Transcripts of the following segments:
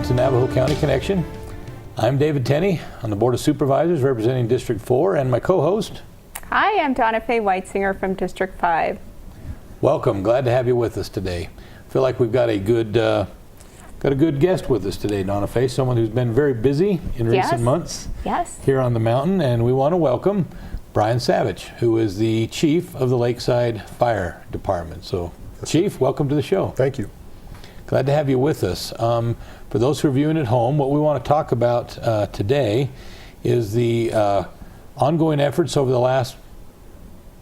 in to Navajo County Connection. I'm David Tenney on the Board of Supervisors representing District 4, and my co-host. Hi, I'm Dawnafe Whitesinger from District 5. Welcome. Glad to have you with us today. I feel like we've got a good guest with us today, Dawnafe, someone who's been very busy in recent months here on the mountain, and we want to welcome Brian Savage, who is the Chief of the Lakeside Fire Department. So, Chief, welcome to the show. Thank you. Glad to have you with us. For those who are viewing at home, what we want to talk about today is the ongoing efforts over the last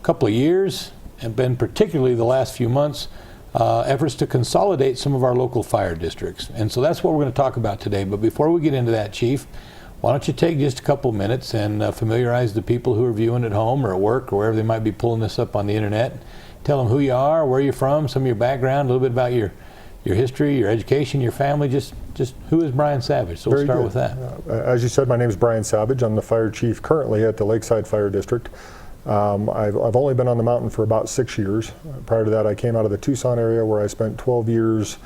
couple of years, and been particularly the last few months, efforts to consolidate some of our local fire districts. And so that's what we're going to talk about today. But before we get into that, Chief, why don't you take just a couple minutes and familiarize the people who are viewing at home or at work or wherever they might be pulling this up on the internet. Tell them who you are, where you're from, some of your background, a little bit about your history, your education, your family, just who is Brian Savage? So we'll start with that. As you said, my name is Brian Savage. I'm the fire chief currently at the Lakeside Fire District. I've only been on the mountain for about 6 years. Prior to that, I came out of the Tucson area where I spent 12 years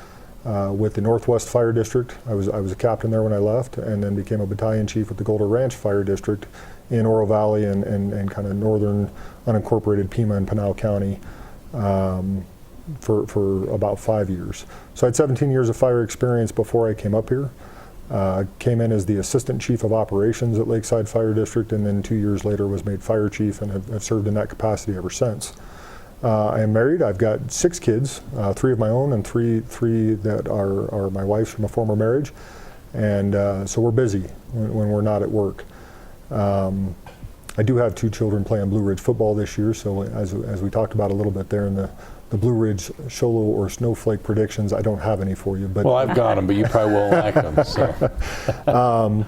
with the Northwest Fire District. I was a captain there when I left, and then became a battalion chief with the Golden Ranch Fire District in Oro Valley and kind of northern unincorporated Pima and Pinal County for about 5 years. So I had 17 years of fire experience before I came up here. Came in as the assistant chief of operations at Lakeside Fire District, and then 2 years later was made fire chief, and have served in that capacity ever since. I am married. I've got 6 kids, 3 of my own and three that are my wife's from a former marriage, and so we're busy when we're not at work. I do have 2 children playing Blue Ridge football this year, so as we talked about a little bit there in the Blue Ridge Sholo or Snowflake predictions, I don't have any for you. But well, I've got them, but you probably won't like them. So.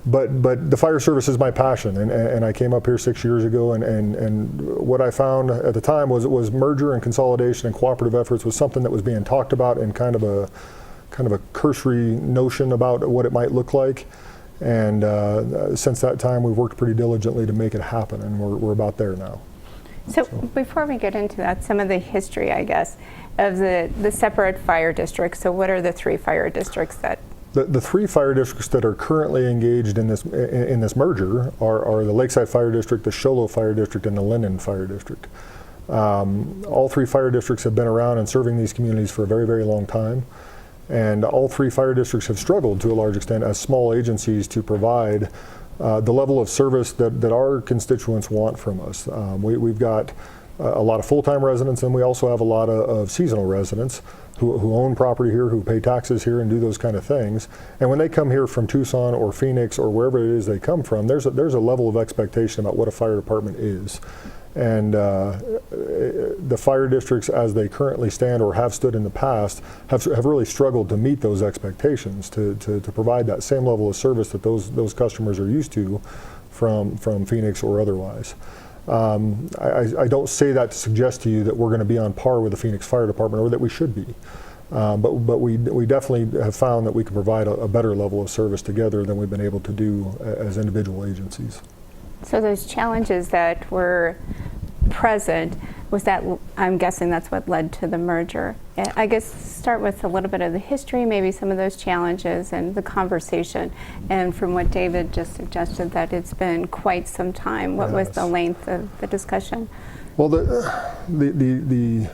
But the fire service is my passion, and I came up here 6 years ago, and what I found at the time was merger and consolidation and cooperative efforts was something that was being talked about in kind of a cursory notion about what it might look like. And since that time, we've worked pretty diligently to make it happen, and we're about there now. So before we get into that, some of the history, I guess, of the separate fire districts. So what are the 3 fire districts that? The 3 fire districts that are currently engaged in this merger are the Lakeside Fire District, the Sholo Fire District, and the Linden Fire District. All 3 fire districts have been around and serving these communities for a very, very long time. And all 3 fire districts have struggled to a large extent as small agencies to provide the level of service that our constituents want from us. We've got a lot of full-time residents, and we also have a lot of seasonal residents who own property here, who pay taxes here and do those kind of things. And when they come here from Tucson or Phoenix or wherever it is they come from, there's a level of expectation about what a fire department is. And the fire districts as they currently stand or have stood in the past have really struggled to meet those expectations, to provide that same level of service that those customers are used to from Phoenix or otherwise. I don't say that to suggest to you that we're going to be on par with the Phoenix Fire Department or that we should be. But we definitely have found that we can provide a better level of service together than we've been able to do as individual agencies. So those challenges that were present, was that, I'm guessing that's what led to the merger. I guess start with a little bit of the history, maybe some of those challenges and the conversation. And from what David just suggested, that it's been quite some time. What was the length of the discussion? Well, the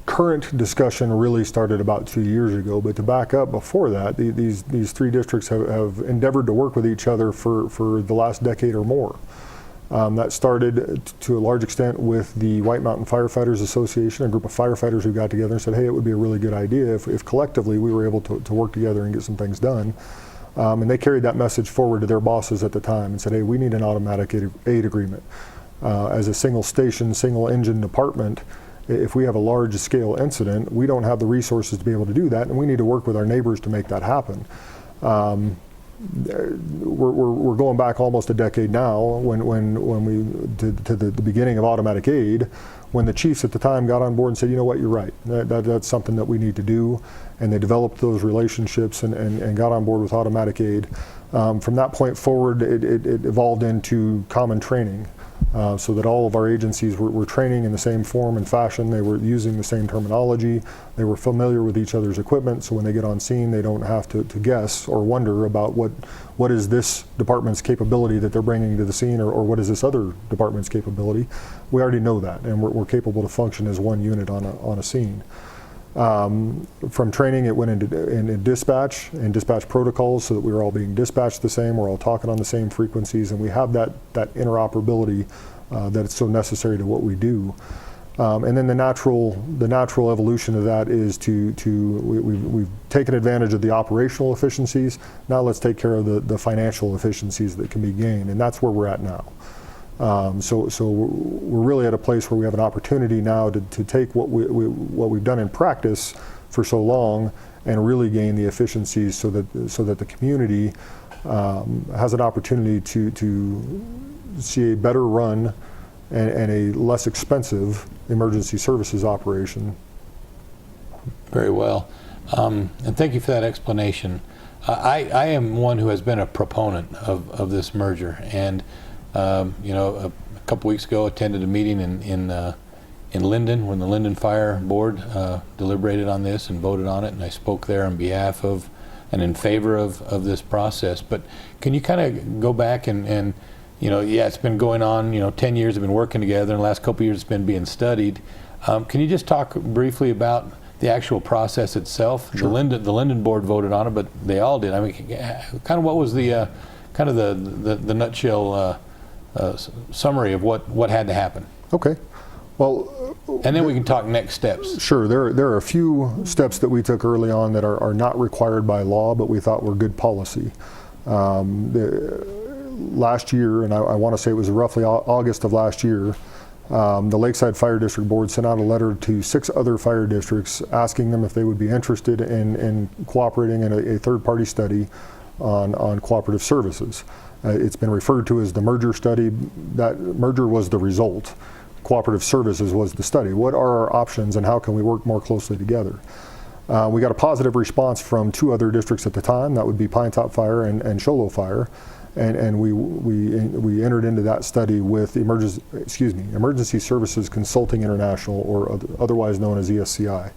current discussion really started about 2 years ago, but to back up before that, these 3 districts have endeavored to work with each other for the last decade or more. That started to a large extent with the White Mountain Firefighters Association, a group of firefighters who got together and said, hey, it would be a really good idea if collectively we were able to work together and get some things done. And they carried that message forward to their bosses at the time and said, hey, we need an automatic aid agreement. As a single station, single engine department, if we have a large scale incident, we don't have the resources to be able to do that, and we need to work with our neighbors to make that happen. We're going back almost a decade now when we to the beginning of automatic aid, when the chiefs at the time got on board and said, you know what, you're right, that's something that we need to do, and they developed those relationships and got on board with automatic aid. From that point forward, it evolved into common training. so that all of our agencies were training in the same form and fashion. They were using the same terminology. They were familiar with each other's equipment, so when they get on scene, they don't have to guess or wonder about what is this department's capability that they're bringing to the scene, or what is this other department's capability. We already know that, and we're capable to function as one unit on a scene. From training, it went into dispatch and dispatch protocols, so that we were all being dispatched the same, we're all talking on the same frequencies, and we have that interoperability that is so necessary to what we do. And then the natural evolution of that is we've taken advantage of the operational efficiencies. Now let's take care of the financial efficiencies that can be gained, and that's where we're at now. So we're really at a place where we have an opportunity now to take what we've done in practice for so long and really gain the efficiencies, so that the community has an opportunity to see a better run and a less expensive emergency services operation. Very well, and thank you for that explanation. I am one who has been a proponent of this merger, and a couple weeks ago attended a meeting in Linden when the Linden Fire Board deliberated on this and voted on it, and I spoke there on behalf of and in favor of this process. But can you kind of go back and it's been going on, 10 years have been working together, and the last couple of years it's been being studied. Can you just talk briefly about the actual process itself? Sure. The Linden Board voted on it, but they all did. I mean, kind of what was the the nutshell summary of what had to happen? Okay. Well, and then we can talk next steps. Sure. There are a few steps that we took early on that are not required by law, but we thought were good policy. Last year, and I want to say it was roughly August of last year, the Lakeside Fire District Board sent out a letter to 6 other fire districts asking them if they would be interested in cooperating in a third-party study on cooperative services. It's been referred to as the merger study. That merger was the result. Cooperative services was the study. What are our options, and how can we work more closely together? We got a positive response from 2 other districts at the time. That would be Pinetop Fire and Sholo Fire. And we entered into that study with Emergency Services Consulting International, or otherwise known as ESCI.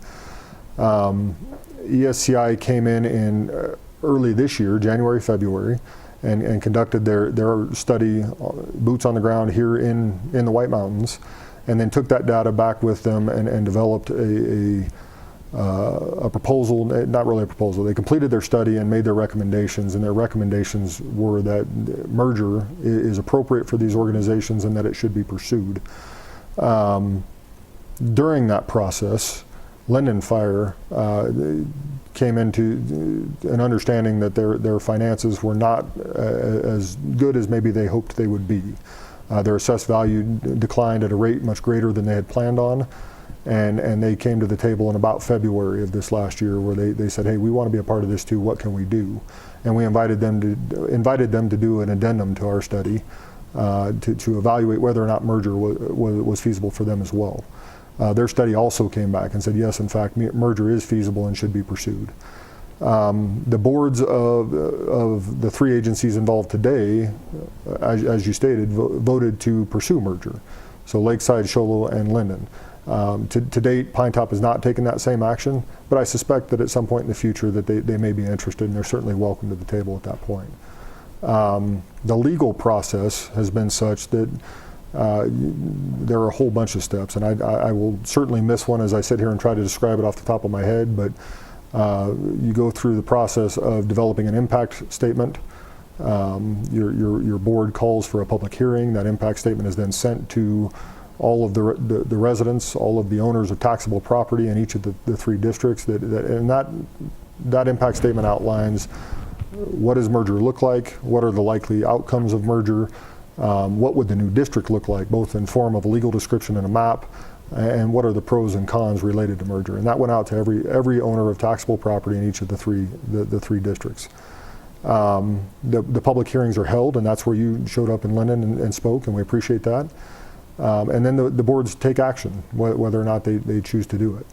ESCI came in early this year, January, February, and conducted their study, boots on the ground here in the White Mountains, and then took that data back with them and developed a proposal, not really a proposal. They completed their study and made their recommendations, and their recommendations were that merger is appropriate for these organizations and that it should be pursued. During that process, Linden Fire came into an understanding that their finances were not as good as maybe they hoped they would be. Their assessed value declined at a rate much greater than they had planned on. And they came to the table in about February of this last year, where they said, hey, we want to be a part of this too, what can we do? And we invited them to do an addendum to our study to evaluate whether or not merger was feasible for them as well. Their study also came back and said, yes, in fact, merger is feasible and should be pursued. The boards of the 3 agencies involved today, as you stated, voted to pursue merger. So Lakeside, Sholo, and Linden. To date, Pinetop has not taken that same action, but I suspect that at some point in the future that they may be interested, and they're certainly welcome to the table at that point. The legal process has been such that there are a whole bunch of steps, and I will certainly miss one as I sit here and try to describe it off the top of my head, but you go through the process of developing an impact statement. Your board calls for a public hearing. That impact statement is then sent to all of the residents, all of the owners of taxable property in each of the 3 districts. That impact statement outlines what does merger look like, what are the likely outcomes of merger, what would the new district look like, both in form of a legal description and a map, and what are the pros and cons related to merger. And that went out to every owner of taxable property in each of the three districts. The public hearings are held, and that's where you showed up in Linden and spoke, and we appreciate that. And then the boards take action, whether or not they choose to do it.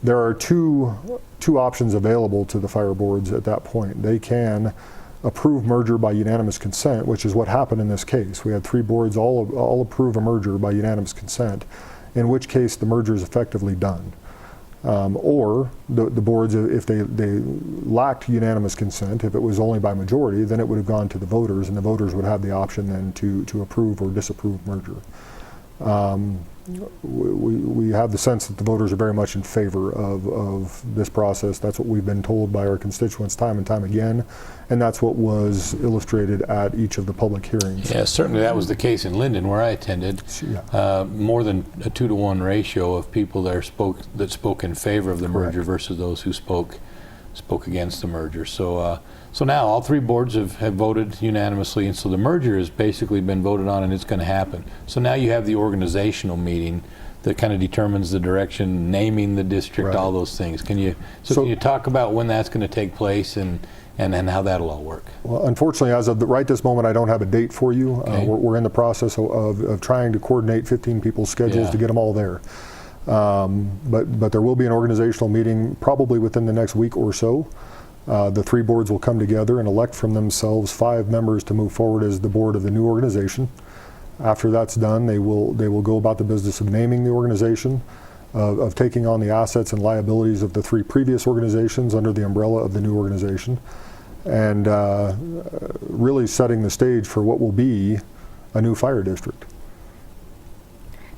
There are two options available to the fire boards at that point. They can approve merger by unanimous consent, which is what happened in this case. We had 3 boards all approve a merger by unanimous consent, in which case the merger is effectively done. Or the boards, if they lacked unanimous consent, if it was only by majority, then it would have gone to the voters, and the voters would have the option then to approve or disapprove merger. We have the sense that the voters are very much in favor of this process. That's what we've been told by our constituents time and time again, and that's what was illustrated at each of the public hearings. Yeah, certainly that was the case in Linden, where I attended. Yeah. More than a 2-to-1 ratio of people that spoke in favor of the merger versus those who spoke against the merger. So now all 3 boards have voted unanimously, and so the merger has basically been voted on, and it's going to happen. So now you have the organizational meeting that kind of determines the direction, naming the district, all those things. Can you talk about when that's going to take place and how that'll all work? Well, unfortunately, as of right this moment, I don't have a date for you. Okay. We're in the process of trying to coordinate 15 people's schedules to get them all there. But there will be an organizational meeting probably within the next week or so. The 3 boards will come together and elect from themselves 5 members to move forward as the board of the new organization. After that's done, they will go about the business of naming the organization, of taking on the assets and liabilities of the 3 previous organizations under the umbrella of the new organization, and really setting the stage for what will be a new fire district.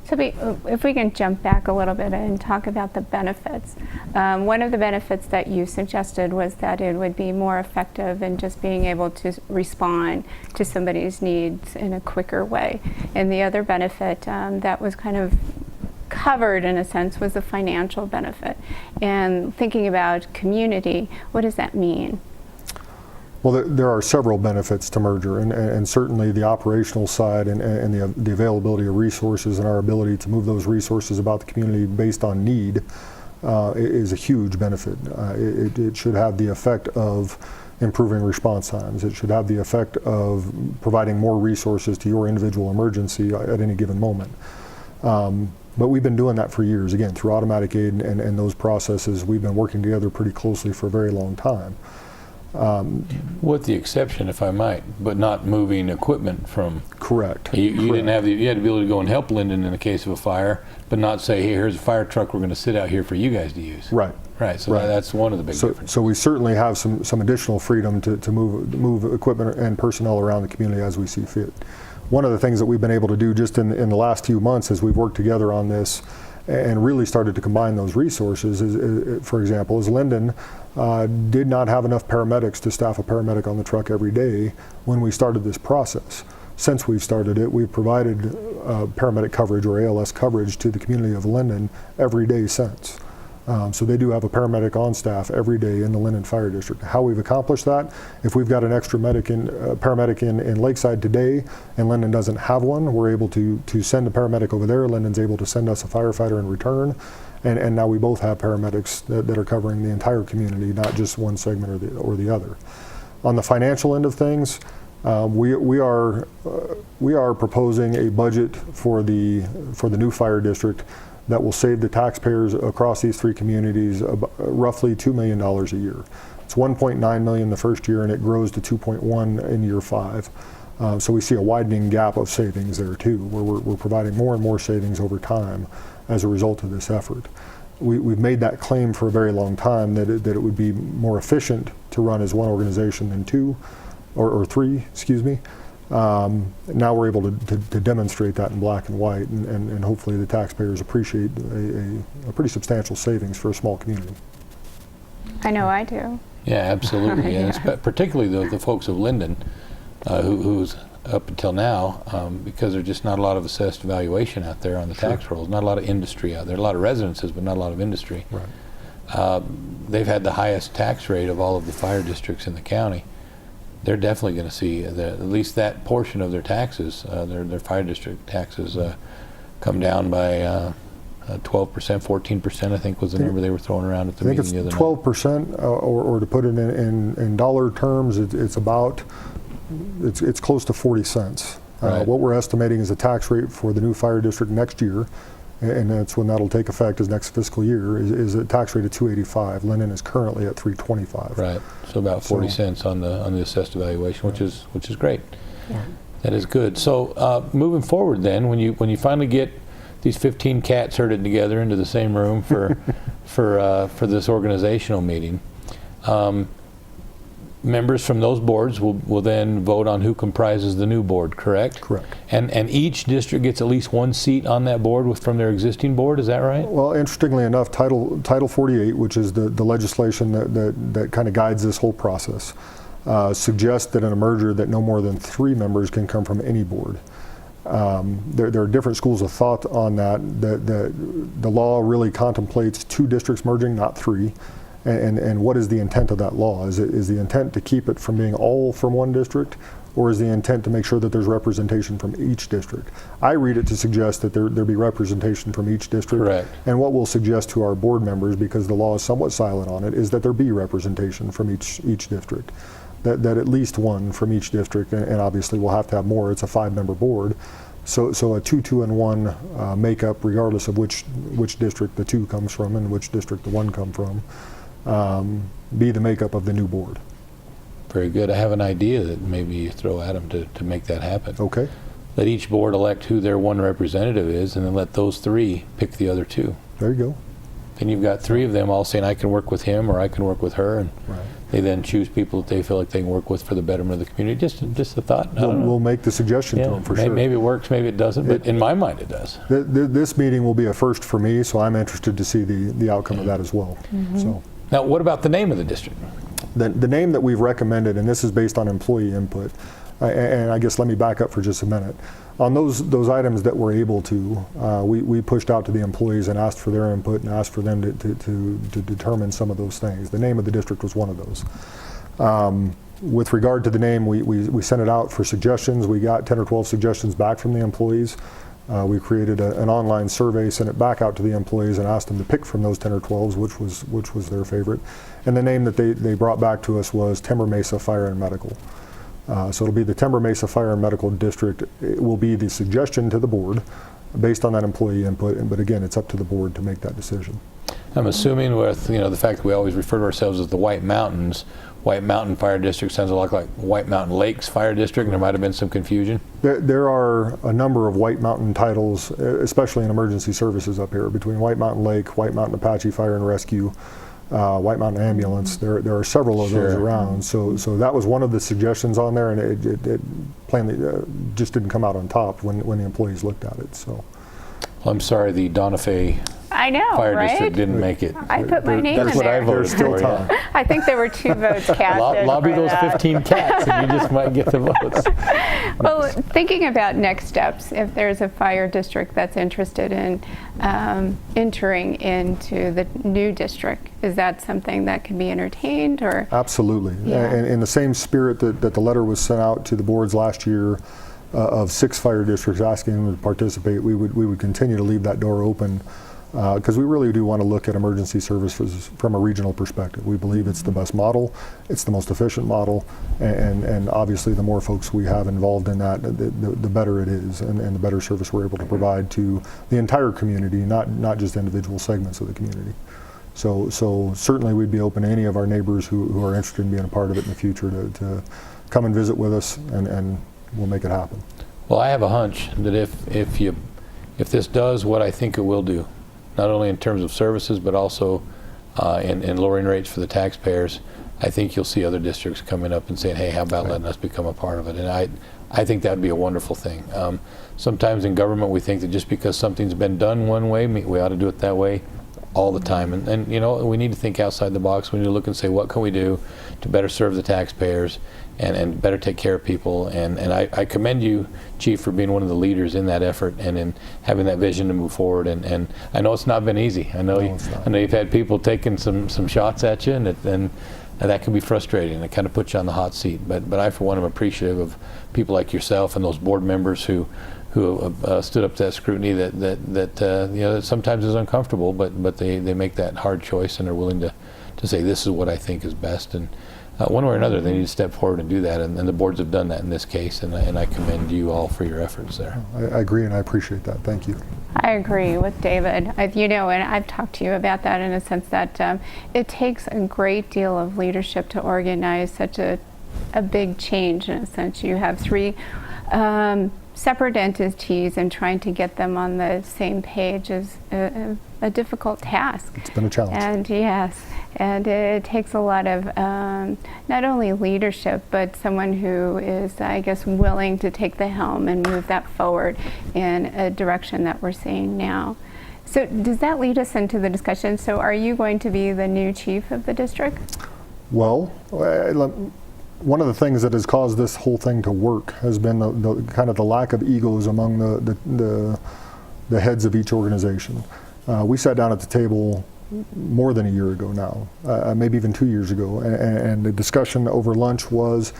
So if we can jump back a little bit and talk about the benefits. One of the benefits that you suggested was that it would be more effective in just being able to respond to somebody's needs in a quicker way. And the other benefit that was kind of covered in a sense was the financial benefit. And thinking about community, what does that mean? Well, there are several benefits to merger, and certainly the operational side and the availability of resources and our ability to move those resources about the community based on need is a huge benefit. It should have the effect of improving response times. It should have the effect of providing more resources to your individual emergency at any given moment. But we've been doing that for years, again, through automatic aid and those processes. We've been working together pretty closely for a very long time. With the exception, if I might, but not moving equipment from. Correct. You didn't have you had the ability to go and help Linden in the case of a fire, but not say, hey, here's a fire truck we're going to sit out here for you guys to use. Right. Right. So that's one of the big differences. So we certainly have some additional freedom to move equipment and personnel around the community as we see fit. One of the things that we've been able to do just in the last few months as we've worked together on this and really started to combine those resources is, for example, is Linden did not have enough paramedics to staff a paramedic on the truck every day when we started this process. Since we've started it, we've provided paramedic coverage or ALS coverage to the community of Linden every day since. So they do have a paramedic on staff every day in the Linden Fire District. How we've accomplished that, if we've got an extra paramedic in Lakeside today and Linden doesn't have one, we're able to send a paramedic over there. Linden's able to send us a firefighter in return. And now we both have paramedics that are covering the entire community, not just one segment or the other. On the financial end of things, we are proposing a budget for the new fire district that will save the taxpayers across these 3 communities roughly $2 million a year. It's $1.9 million the first year, and it grows to $2.1 in year 5. So we see a widening gap of savings there too, where we're providing more and more savings over time as a result of this effort. We've made that claim for a very long time that it would be more efficient to run as one organization than 2 or 3, excuse me. Now we're able to demonstrate that in black and white, and hopefully the taxpayers appreciate a pretty substantial savings for a small community. I know I do. Yeah, absolutely. And it's particularly the folks of Linden, who's up until now, because there's just not a lot of assessed valuation out there on the tax rolls, not a lot of industry out there, a lot of residences, but not a lot of industry. Right. They've had the highest tax rate of all of the fire districts in the county. They're definitely going to see at least that portion of their taxes, their fire district taxes, come down by 12%, 14%, I think was the number they were throwing around at the meeting the other night. I think it's 12%, or to put it in dollar terms, it's close to 40 cents. Right. What we're estimating is the tax rate for the new fire district next year and that's when that'll take effect, is next fiscal year, is a tax rate of $285. Linden is currently at $325. Right. So about 40 cents on the assessed evaluation, which is great. Yeah. That is good. So moving forward, then, when you finally get these 15 cats herded together into the same room for for this organizational meeting, members from those boards will then vote on who comprises the new board, correct? Correct. And each district gets at least one seat on that board from their existing board, is that right? Well, interestingly enough, Title 48, which is the legislation that kind of guides this whole process, suggests that in a merger that no more than 3 members can come from any board. There are different schools of thought on that. The law really contemplates 2 districts merging, not 3. And what is the intent of that law? Is the intent to keep it from being all from one district, or is the intent to make sure that there's representation from each district? I read it to suggest that there be representation from each district. Correct. And what we'll suggest to our board members, because the law is somewhat silent on it, is that there be representation from each district. That at least one from each district, and obviously we'll have to have more. It's a 5-member board. So a 2, 2, and 1 makeup, regardless of which district the 2 comes from and which district the 1 come from. Be the makeup of the new board. Very good. I have an idea that maybe you throw at them to make that happen. Okay. Let each board elect who their one representative is, and then let those 3 pick the other 2. There you go. Then you've got 3 of them all saying, I can work with him or I can work with her, and Right. they then choose people that they feel like they can work with for the betterment of the community. Just a thought. I don't know. We'll make the suggestion to them for sure. Maybe it works, maybe it doesn't, but in my mind it does. This meeting will be a first for me, so I'm interested to see the outcome of that as well. So. Now, what about the name of the district? The name that we've recommended, and this is based on employee input, and I guess let me back up for just a minute. On those items that we're able to, we pushed out to the employees and asked for their input and asked for them to determine some of those things. The name of the district was one of those. With regard to the name, we sent it out for suggestions. We got 10 or 12 suggestions back from the employees. We created an online survey, sent it back out to the employees, and asked them to pick from those 10 or 12s which was their favorite. And the name that they brought back to us was Timber Mesa Fire and Medical. So it'll be the Timber Mesa Fire and Medical District. It will be the suggestion to the board based on that employee input, but again, it's up to the board to make that decision. I'm assuming with the fact that we always refer to ourselves as the White Mountains, White Mountain Fire District sounds a lot like White Mountain Lakes Fire District, and there might have been some confusion. There are a number of White Mountain titles, especially in emergency services up here, between White Mountain Lake, White Mountain Apache Fire and Rescue, White Mountain Ambulance. There are several of those around. So that was one of the suggestions on there, and it plainly just didn't come out on top when the employees looked at it. So. Well, I'm sorry, the Dawnafe I know, Fire right? District didn't make it. I put my name in That's what I there. voted There's still for. time. Yeah. I think there were 2 votes casted. Lobby for those that. 15 cats, and you just might get the votes. Well, thinking about next steps, if there's a fire district that's interested in entering into the new district, is that something that can be entertained, or? Absolutely. Yeah. And in the same spirit that the letter was sent out to the boards last year of 6 fire districts asking them to participate, we would continue to leave that door open because we really do want to look at emergency services from a regional perspective. We believe it's the best model, it's the most efficient model, and obviously the more folks we have involved in that, the better it is, and the better service we're able to provide to the entire community, not just individual segments of the community. So certainly we'd be open to any of our neighbors who are interested in being a part of it in the future to come and visit with us, and we'll make it happen. Well, I have a hunch that if this does what I think it will do, not only in terms of services, but also in lowering rates for the taxpayers, I think you'll see other districts coming up and saying, hey, how about letting us become a part of it? And I think that would be a wonderful thing. Sometimes in government we think that just because something's been done one way, we ought to do it that way all the time. And we need to think outside the box. We need to look and say, what can we do to better serve the taxpayers and better take care of people? And I commend you, Chief, for being one of the leaders in that effort and in having that vision to move forward. And I know it's not been easy. I know you've had people taking some shots at you, and that can be frustrating. It kind of puts you on the hot seat. But I, for one, am appreciative of people like yourself and those board members who stood up to that scrutiny that sometimes is uncomfortable, but they make that hard choice and are willing to say, this is what I think is best. And one way or another, they need to step forward and do that, and the boards have done that in this case, and I commend you all for your efforts there. I agree, and I appreciate that. Thank you. I agree with David. You know, and I've talked to you about that in a sense that it takes a great deal of leadership to organize such a big change. In a sense, you have three separate entities, and trying to get them on the same page is a difficult task. It's been a challenge. And yes, and it takes a lot of not only leadership, but someone who is, I guess, willing to take the helm and move that forward in a direction that we're seeing now. So does that lead us into the discussion? So are you going to be the new chief of the district? Well, one of the things that has caused this whole thing to work has been the kind of the lack of egos among the heads of each organization. We sat down at the table more than a year ago now, maybe even 2 years ago, and the discussion over lunch was,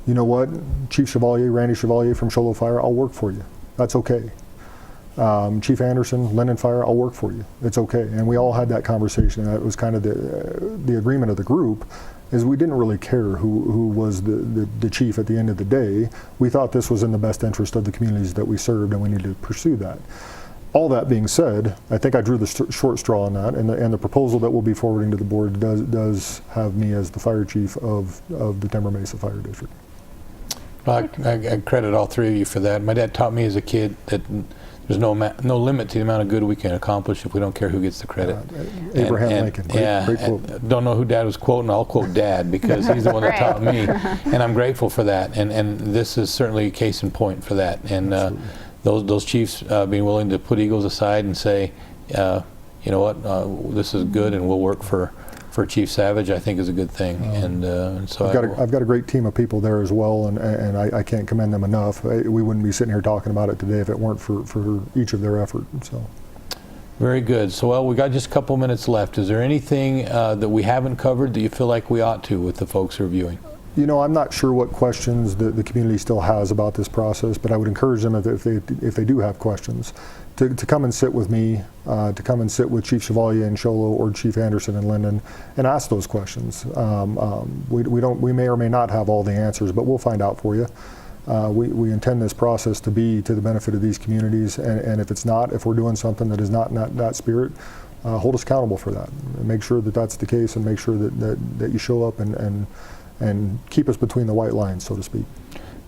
you know what, Chief Chevalier, Randy Chevalier from Show Low Fire, I'll work for you. That's okay. Chief Anderson, Linden Fire, I'll work for you. It's okay. And we all had that conversation. That was kind of the agreement of the group, is we didn't really care who was the chief at the end of the day. We thought this was in the best interest of the communities that we served, and we needed to pursue that. All that being said, I think I drew the short straw on that, and the proposal that we'll be forwarding to the board does have me as the fire chief of the Denver Mesa Fire District. Well, I credit all three of you for that. My dad taught me as a kid that there's no limit to the amount of good we can accomplish if we don't care who gets the credit. Abraham Lincoln, great quote. Don't know who Dad was quoting. I'll quote Dad because he's the one that taught me, and I'm grateful for that. And this is certainly a case in point for that. And those chiefs being willing to put egos aside and say, you know what, this is good, and we'll work for Chief Savage, I think is a good thing. And so I've got a great team of people there as well, and I can't commend them enough. We wouldn't be sitting here talking about it today if it weren't for each of their effort. So. Very good. So, well, we got just a couple minutes left. Is there anything that we haven't covered that you feel like we ought to with the folks who are viewing? You know, I'm not sure what questions the community still has about this process, but I would encourage them, if they do have questions, to come and sit with me, to come and sit with Chief Chevalier in Show Low or Chief Anderson in Linden, and ask those questions. We may or may not have all the answers, but we'll find out for you. We intend this process to be to the benefit of these communities, and if it's not, if we're doing something that is not in that spirit, hold us accountable for that. And make sure that that's the case, and make sure that you show up and keep us between the white lines, so to speak.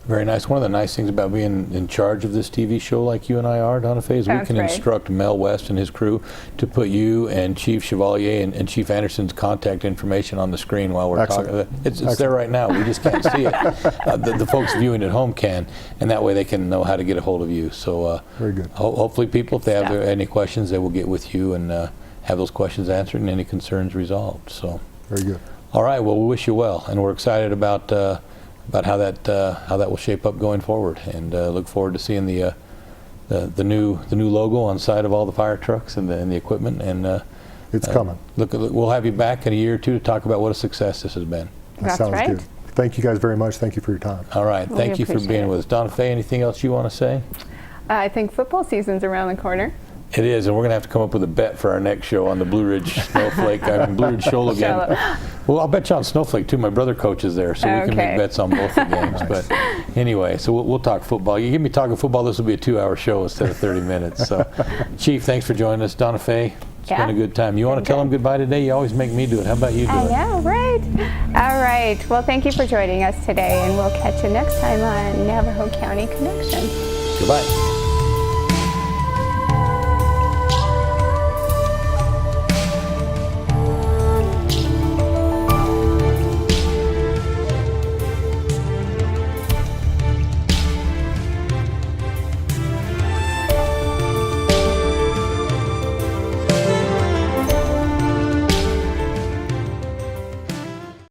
Very nice. One of the nice things about being in charge of this TV show like you and I are, Dawnafe, is we can instruct Mel West and his crew to put you and Chief Chevalier and Chief Anderson's contact information on the screen while we're talking. It's there right now. We just can't see it. The folks viewing at home can, and that way they can know how to get a hold of you. So very good. Hopefully people, if they have any questions, they will get with you and have those questions answered and any concerns resolved. So very good. All right. Well, we wish you well, and we're excited about how that will shape up going forward, and look forward to seeing the new logo on the side of all the fire trucks and the equipment. And it's coming. We'll have you back in a year or two to talk about what a success this has been. That sounds good. Thank you guys very much. Thank you for your time. All right. Thank you for being with us. Dawnafe, anything else you want to say? I think football season's around the corner. It is, and we're going to have to come up with a bet for our next show on the Blue Ridge Snowflake. Blue Ridge Shoal again. Well, I'll bet you on Snowflake too. My brother coaches there, so we can make bets on both the games. Nice. But anyway, so we'll talk football. You give me talking football, this will be a 2-hour show instead of 30 minutes. So, Chief, thanks for joining us. Dawnafe, it's been a good time. You want to tell them goodbye today? You always make me do it. How about you do it? I know, right? All right. Well, thank you for joining us today, and we'll catch you next time on Navajo County Connection. Goodbye.